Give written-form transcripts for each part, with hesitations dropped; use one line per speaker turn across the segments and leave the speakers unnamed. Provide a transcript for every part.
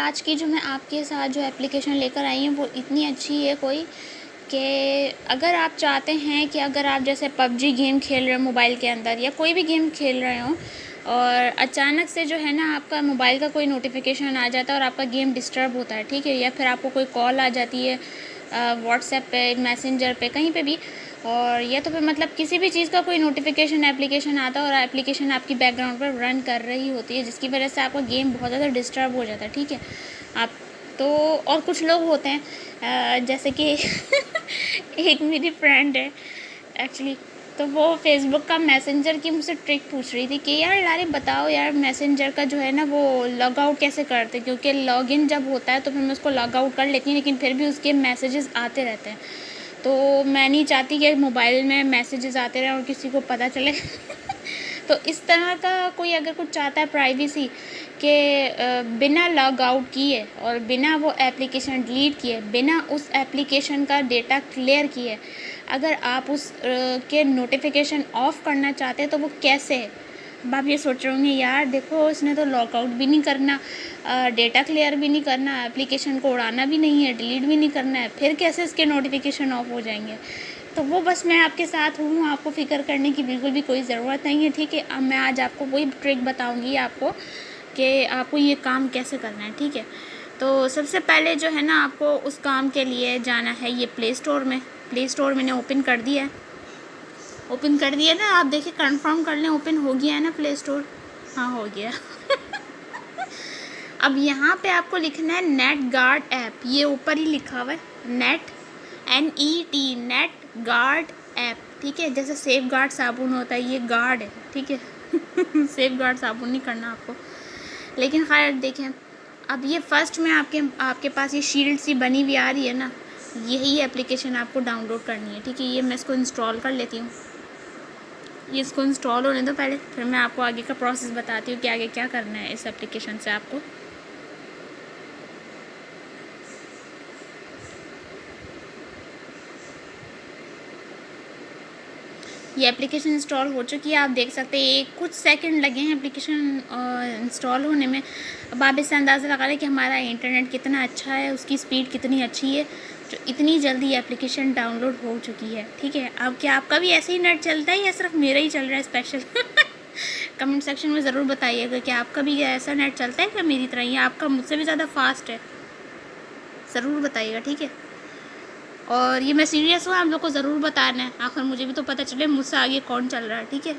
आज की जो मैं आपके साथ जो एप्लीकेशन लेकर आई हूँ वो इतनी अच्छी है कोई कि अगर आप चाहते हैं कि अगर आप जैसे पबजी गेम खेल रहे हो मोबाइल के अंदर या कोई भी गेम खेल रहे हो और अचानक से जो है ना आपका मोबाइल का कोई नोटिफिकेशन आ जाता है और आपका गेम डिस्टर्ब होता है, ठीक है, या फिर आपको कोई कॉल आ जाती है व्हाट्सएप पे, मैसेंजर पे, कहीं पे भी, और या तो फिर मतलब किसी भी चीज़ का कोई नोटिफिकेशन एप्लीकेशन आता है और एप्लीकेशन आपकी बैकग्राउंड पर रन कर रही होती है जिसकी वजह से आपका गेम बहुत ज़्यादा डिस्टर्ब हो जाता है, ठीक है। आप तो और कुछ लोग होते हैं जैसे कि एक मेरी फ्रेंड है एक्चुअली, तो वो फेसबुक का मैसेंजर की मुझसे ट्रिक पूछ रही थी कि यार लारे बताओ यार मैसेंजर का जो है ना वो लॉग आउट कैसे करते, क्योंकि लॉग इन जब होता है तो फिर मैं उसको लॉग आउट कर लेती हूँ लेकिन फिर भी उसके मैसेजेस आते रहते हैं। तो मैं नहीं चाहती कि मोबाइल में मैसेजेस आते रहें और किसी को पता चले तो इस तरह का कोई अगर कुछ चाहता है प्राइवेसी कि बिना लॉग आउट किए और बिना वो एप्लीकेशन डिलीट किए, बिना उस एप्लीकेशन का डेटा क्लियर किए अगर आप उस के नोटिफिकेशन ऑफ़ करना चाहते हैं तो वो कैसे है। अब आप ये सोच रहे होंगे यार देखो इसने तो लॉग आउट भी नहीं करना, डेटा क्लियर भी नहीं करना, एप्लीकेशन को उड़ाना भी नहीं है, डिलीट भी नहीं करना है, फिर कैसे इसके नोटिफिकेशन ऑफ हो जाएंगे। तो वो बस मैं आपके साथ हूँ, आपको फ़िक्र करने की बिल्कुल भी कोई ज़रूरत नहीं है, ठीक है। अब मैं आज आपको वही ट्रिक बताऊँगी आपको कि आपको ये काम कैसे करना है, ठीक है। तो सबसे पहले जो है ना आपको उस काम के लिए जाना है ये प्ले स्टोर में। प्ले स्टोर मैंने ओपन कर दिया है, ओपन कर दिया ना, आप देखिए कंफर्म कर लें ओपन हो गया है ना प्ले स्टोर। हाँ हो गया अब यहाँ पे आपको लिखना है नेट गार्ड ऐप, ये ऊपर ही लिखा हुआ है net NET net guard app, ठीक है। जैसे सेफ गार्ड साबुन होता है ये गार्ड है, ठीक है सेफ गार्ड साबुन नहीं करना आपको, लेकिन खैर देखें। अब ये फर्स्ट में आपके पास ये शील्ड सी बनी हुई आ रही है ना, यही एप्लीकेशन आपको डाउनलोड करनी है, ठीक है। ये मैं इसको इंस्टॉल कर लेती हूँ, ये इसको इंस्टॉल होने दो पहले, फिर मैं आपको आगे का प्रोसेस बताती हूँ कि आगे क्या करना है इस एप्लीकेशन से आपको। ये एप्लीकेशन इंस्टॉल हो चुकी है, आप देख सकते हैं कुछ सेकंड लगे हैं एप्लीकेशन इंस्टॉल होने में। अब आप इससे अंदाज़ा लगा लें कि हमारा इंटरनेट कितना अच्छा है, उसकी स्पीड कितनी अच्छी है जो इतनी जल्दी एप्लीकेशन डाउनलोड हो चुकी है, ठीक है। अब क्या आपका भी ऐसे ही नेट चलता है या सिर्फ मेरा ही चल रहा है स्पेशल कमेंट सेक्शन में ज़रूर बताइएगा कि आपका भी ऐसा नेट चलता है क्या मेरी तरह, या आपका मुझसे भी ज़्यादा फास्ट है, ज़रूर बताइएगा, ठीक है। और ये मैं सीरियस हूँ, आप लोग को ज़रूर बताना है, आखिर मुझे भी तो पता चले मुझसे आगे कौन चल रहा है, ठीक है।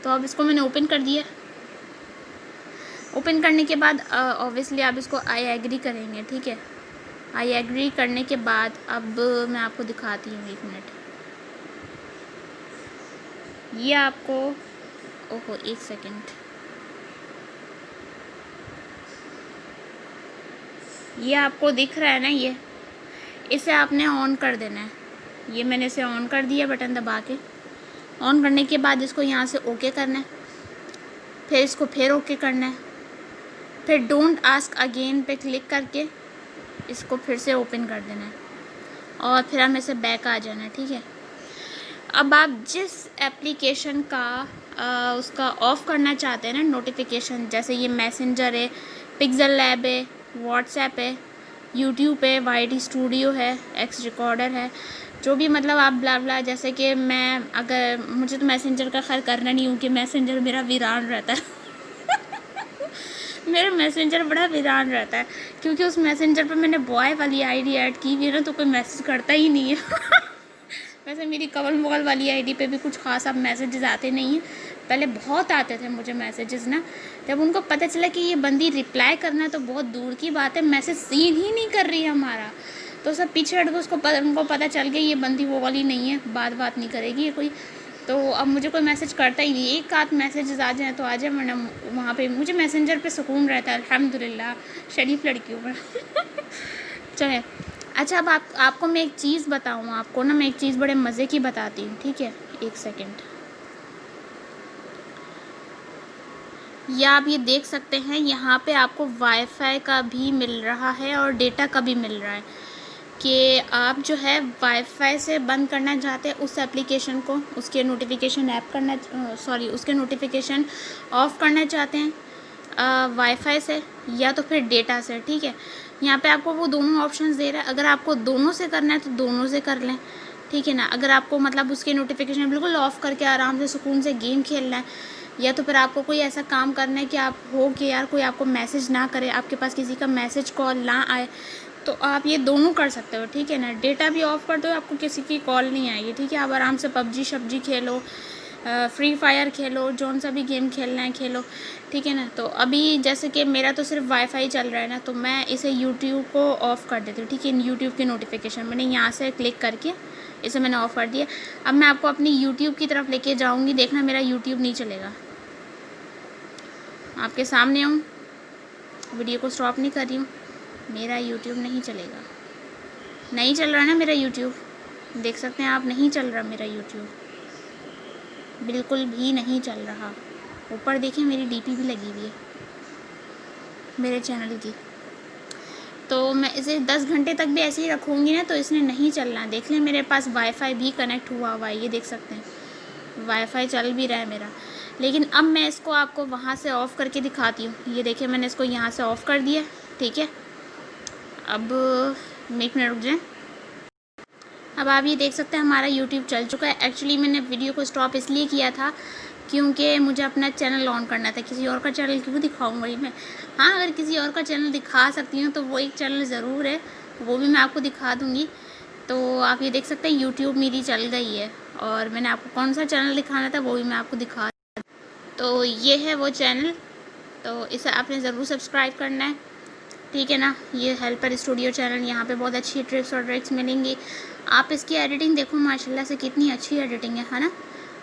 तो अब इसको मैंने ओपन कर दिया। ओपन करने के बाद ऑब्वियसली आप इसको आई एग्री करेंगे, ठीक है। आई एग्री करने के बाद अब मैं आपको दिखाती हूँ, 1 मिनट। ये आपको ओहो 1 सेकेंड, ये आपको दिख रहा है ना, ये इसे आपने ऑन कर देना है। ये मैंने इसे ऑन कर दिया बटन दबा के। ऑन करने के बाद इसको यहाँ से ओके करना है, फिर इसको फिर ओके करना है, फिर डोंट आस्क अगेन पे क्लिक करके इसको फिर से ओपन कर देना है और फिर हमें से बैक आ जाना है, ठीक है। अब आप जिस एप्लीकेशन का उसका ऑफ़ करना चाहते हैं ना नोटिफिकेशन, जैसे ये मैसेंजर है, पिक्सल लैब है, व्हाट्सएप है, यूट्यूब है, वाईटी स्टूडियो है, एक्स रिकॉर्डर है, जो भी मतलब आप ब्ला ब्ला, जैसे कि मैं अगर मुझे तो मैसेंजर का खैर करना नहीं हूँ कि मैसेंजर मेरा वीरान रहता है मेरा मैसेंजर बड़ा वीरान रहता है क्योंकि उस मैसेंजर पर मैंने बॉय वाली आईडी ऐड की हुई है ना, तो कोई मैसेज करता ही नहीं है वैसे मेरी कवल मुगल वाली आईडी पे भी कुछ खास अब मैसेजेस आते नहीं हैं, पहले बहुत आते थे मुझे मैसेजेस ना। जब उनको पता चला कि ये बंदी रिप्लाई करना है तो बहुत दूर की बात है, मैसेज सीन ही नहीं कर रही है हमारा, तो सब पीछे हट गए। उनको पता चल गया ये बंदी वो वाली नहीं है, बात नहीं करेगी ये कोई, तो अब मुझे कोई मैसेज करता ही नहीं। एक आध मैसेजेस आ जाएँ तो आ जाए, वरना वहाँ पे मुझे मैसेंजर पे सुकून रहता है, अल्हम्दुलिल्लाह, शरीफ लड़की हूँ मैं चले। अच्छा अब आपको मैं एक चीज़ बताऊँ, आपको ना मैं एक चीज़ बड़े मज़े की बताती हूँ, ठीक है। 1 सेकेंड, या आप ये देख सकते हैं यहाँ पे आपको वाईफाई का भी मिल रहा है और डेटा का भी मिल रहा है कि आप जो है वाईफाई से बंद करना चाहते हैं उस एप्लीकेशन को, उसके नोटिफिकेशन उसके नोटिफिकेशन ऑफ़ करना चाहते हैं वाईफाई से या तो फिर डेटा से, ठीक है। यहाँ पे आपको वो दोनों ऑप्शंस दे रहा है। अगर आपको दोनों से करना है तो दोनों से कर लें, ठीक है ना। अगर आपको मतलब उसके नोटिफिकेशन बिल्कुल ऑफ़ करके आराम से सुकून से गेम खेलना है, या तो फिर आपको कोई ऐसा काम करना है कि आप हो कि यार कोई आपको मैसेज ना करे, आपके पास किसी का मैसेज कॉल ना आए, तो आप ये दोनों कर सकते हो, ठीक है ना। डेटा भी ऑफ़ कर दो, आपको किसी की कॉल नहीं आएगी, ठीक है। आप आराम से पबजी शबजी खेलो, फ्री फायर खेलो, जौन सा भी गेम खेलना है खेलो, ठीक है ना। तो अभी जैसे कि मेरा तो सिर्फ वाईफाई चल रहा है ना, तो मैं इसे यूट्यूब को ऑफ़ कर देती हूँ, ठीक है। यूट्यूब की नोटिफिकेशन मैंने यहाँ से क्लिक करके इसे मैंने ऑफ़ कर दिया। अब मैं आपको अपनी यूट्यूब की तरफ लेके जाऊँगी, देखना मेरा यूट्यूब नहीं चलेगा। आपके सामने हूँ, वीडियो को स्टॉप नहीं कर रही हूँ, मेरा यूट्यूब नहीं चलेगा। नहीं चल रहा ना मेरा यूट्यूब, देख सकते हैं आप, नहीं चल रहा मेरा यूट्यूब, बिल्कुल भी नहीं चल रहा। ऊपर देखिए मेरी डीपी भी लगी हुई है मेरे चैनल की। तो मैं इसे 10 घंटे तक भी ऐसे ही रखूँगी ना तो इसने नहीं चलना। देख लें मेरे पास वाईफाई भी कनेक्ट हुआ है, ये देख सकते हैं वाईफाई चल भी रहा है मेरा। लेकिन अब मैं इसको आपको वहाँ से ऑफ़ करके दिखाती हूँ। ये देखिए मैंने इसको यहाँ से ऑफ़ कर दिया, ठीक है। अब 1 मिनट रुक जाए। अब आप ये देख सकते हैं हमारा यूट्यूब चल चुका है। एक्चुअली मैंने वीडियो को स्टॉप इसलिए किया था क्योंकि मुझे अपना चैनल ऑन करना था, किसी और का चैनल क्यों दिखाऊँ वही मैं। हाँ, अगर किसी और का चैनल दिखा सकती हूँ तो वो एक चैनल ज़रूर है, वो भी मैं आपको दिखा दूँगी। तो आप ये देख सकते हैं यूट्यूब मेरी चल गई है, और मैंने आपको कौन सा चैनल दिखाना था वो भी मैं आपको दिखा। तो ये है वो चैनल, तो इसे आपने ज़रूर सब्सक्राइब करना है, ठीक है ना। ये हेल्पर स्टूडियो चैनल, यहाँ पे बहुत अच्छी टिप्स और ट्रिक्स मिलेंगी। आप इसकी एडिटिंग देखो माशाल्लाह से, कितनी अच्छी एडिटिंग है ना।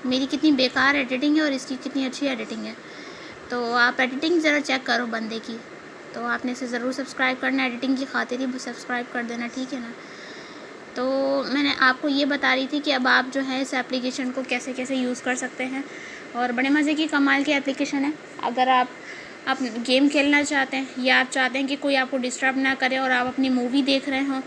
मेरी कितनी बेकार एडिटिंग है और इसकी कितनी अच्छी एडिटिंग है। तो आप एडिटिंग ज़रा चेक करो बंदे की। तो आपने इसे ज़रूर सब्सक्राइब करना, एडिटिंग की खातिर ही सब्सक्राइब कर देना, ठीक है ना। तो मैंने आपको ये बता रही थी कि अब आप जो है इस एप्लीकेशन को कैसे कैसे यूज़ कर सकते हैं, और बड़े मज़े की कमाल की एप्लीकेशन है। अगर आप गेम खेलना चाहते हैं, या आप चाहते हैं कि कोई आपको डिस्टर्ब ना करे और आप अपनी मूवी देख रहे हों,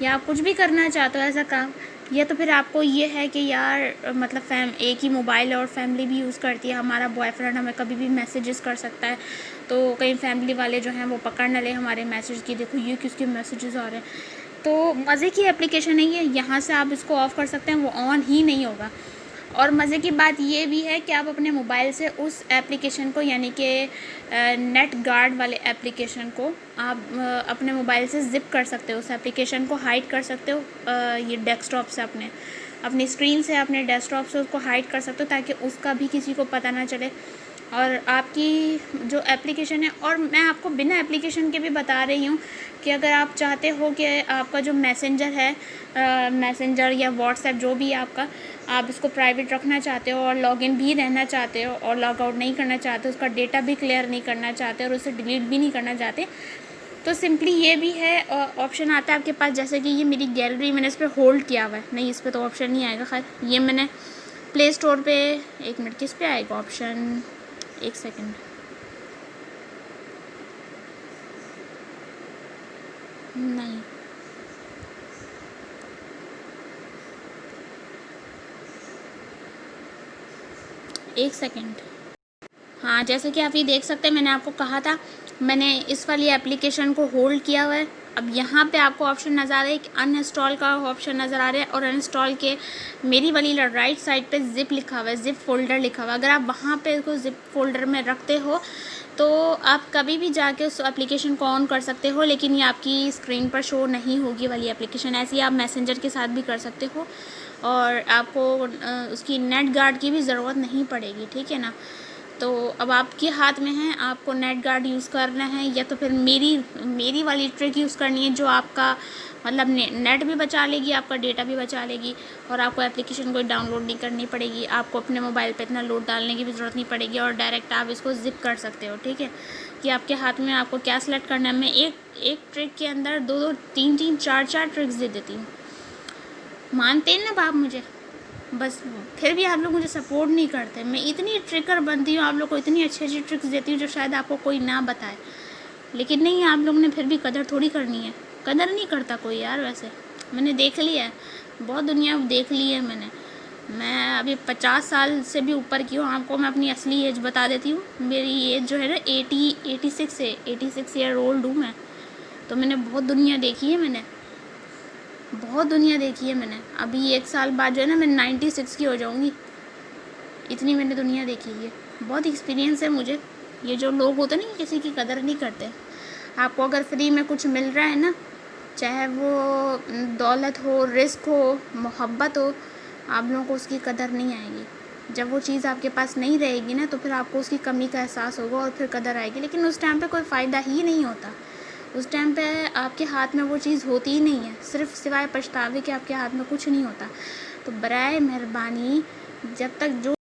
या आप कुछ भी करना चाहते हो ऐसा काम, या तो फिर आपको ये है कि यार मतलब एक ही मोबाइल है और फैमिली भी यूज़ करती है, हमारा बॉयफ्रेंड हमें कभी भी मैसेजेस कर सकता है, तो कई फैमिली वाले जो हैं वो पकड़ न ले हमारे मैसेज की, देखो ये किसके मैसेजेस आ रहे हैं। तो मज़े की एप्लीकेशन है ये, यहाँ से आप इसको ऑफ़ कर सकते हैं, वो ऑन ही नहीं होगा। और मज़े की बात ये भी है कि आप अपने मोबाइल से उस एप्लीकेशन को, यानी कि नेट गार्ड वाले एप्लीकेशन को आप अपने मोबाइल से ज़िप कर सकते हो, उस एप्लीकेशन को हाइड कर सकते हो। ये डेस्कटॉप से अपनी स्क्रीन से, अपने डेस्कटॉप से उसको हाइड कर सकते हो, ताकि उसका भी किसी को पता ना चले। और आपकी जो एप्लीकेशन है, और मैं आपको बिना एप्लीकेशन के भी बता रही हूँ कि अगर आप चाहते हो कि आपका जो मैसेंजर है, मैसेंजर या व्हाट्सएप जो भी आपका, आप इसको प्राइवेट रखना चाहते हो और लॉगिन भी रहना चाहते हो और लॉग आउट नहीं करना चाहते, उसका डेटा भी क्लियर नहीं करना चाहते और उसे डिलीट भी नहीं करना चाहते, तो सिंपली ये भी है ऑप्शन आता है आपके पास। जैसे कि ये मेरी गैलरी, मैंने इस पर होल्ड किया हुआ है, नहीं इस पर तो ऑप्शन नहीं आएगा। खैर, ये मैंने प्ले स्टोर पे, 1 मिनट, किस पे आएगा ऑप्शन, 1 सेकेंड, नहीं, एक सेकेंड। हाँ, जैसे कि आप ये देख सकते हैं, मैंने आपको कहा था मैंने इस वाली एप्लीकेशन को होल्ड किया हुआ है। अब यहाँ पे आपको ऑप्शन नज़र आ रहा है कि अनइंस्टॉल का ऑप्शन नज़र आ रहा है, और अनइंस्टॉल के मेरी वाली राइट साइड पे ज़िप लिखा हुआ है, ज़िप फोल्डर लिखा हुआ है। अगर आप वहाँ पे इसको ज़िप फोल्डर में रखते हो तो आप कभी भी जाके उस एप्लीकेशन को ऑन कर सकते हो, लेकिन ये आपकी स्क्रीन पर शो नहीं होगी वाली एप्लीकेशन। ऐसे ही आप मैसेंजर के साथ भी कर सकते हो, और आपको उसकी नेट गार्ड की भी ज़रूरत नहीं पड़ेगी, ठीक है ना। तो अब आपके हाथ में है, आपको नेट गार्ड यूज़ करना है या तो फिर मेरी वाली ट्रिक यूज़ करनी है, जो आपका मतलब नेट भी बचा लेगी, आपका डेटा भी बचा लेगी, और आपको एप्लीकेशन कोई डाउनलोड नहीं करनी पड़ेगी, आपको अपने मोबाइल पे इतना लोड डालने की भी ज़रूरत नहीं पड़ेगी, और डायरेक्ट आप इसको ज़िप कर सकते हो, ठीक है। कि आपके हाथ में, आपको क्या सेलेक्ट करना है। मैं एक ट्रिक के अंदर 2-2, 3-3, 4-4 ट्रिक्स दे देती हूँ, मानते हैं ना आप मुझे, बस फिर भी आप लोग मुझे सपोर्ट नहीं करते। मैं इतनी ट्रिकर बनती हूँ, आप लोग को इतनी अच्छी अच्छी ट्रिक्स देती हूँ जो शायद आपको कोई ना बताए, लेकिन नहीं, आप लोग ने फिर भी कदर थोड़ी करनी है। कदर नहीं करता कोई यार, वैसे मैंने देख लिया है, बहुत दुनिया देख ली है मैंने। मैं अभी 50 साल से भी ऊपर की हूँ। आपको मैं अपनी असली एज बता देती हूँ। मेरी एज जो है ना 86 है, 86 ईयर ओल्ड हूँ मैं। तो मैंने बहुत दुनिया देखी है, बहुत दुनिया देखी है मैंने। अभी 1 साल बाद जो है ना मैं 96 की हो जाऊँगी, इतनी मैंने दुनिया देखी है। बहुत एक्सपीरियंस है मुझे। ये जो लोग होते हैं ना, किसी की कदर नहीं करते। आपको अगर फ्री में कुछ मिल रहा है ना, चाहे वो दौलत हो, रिस्क हो, मोहब्बत हो, आप लोगों को उसकी कदर नहीं आएगी। जब वो चीज़ आपके पास नहीं रहेगी ना, तो फिर आपको उसकी कमी का एहसास होगा और फिर कदर आएगी। लेकिन उस टाइम पे कोई फ़ायदा ही नहीं होता। उस टाइम पे आपके हाथ में वो चीज़ होती ही नहीं है, सिर्फ सिवाय पछतावे के आपके हाथ में कुछ नहीं होता। तो बराए मेहरबानी, जब तक जो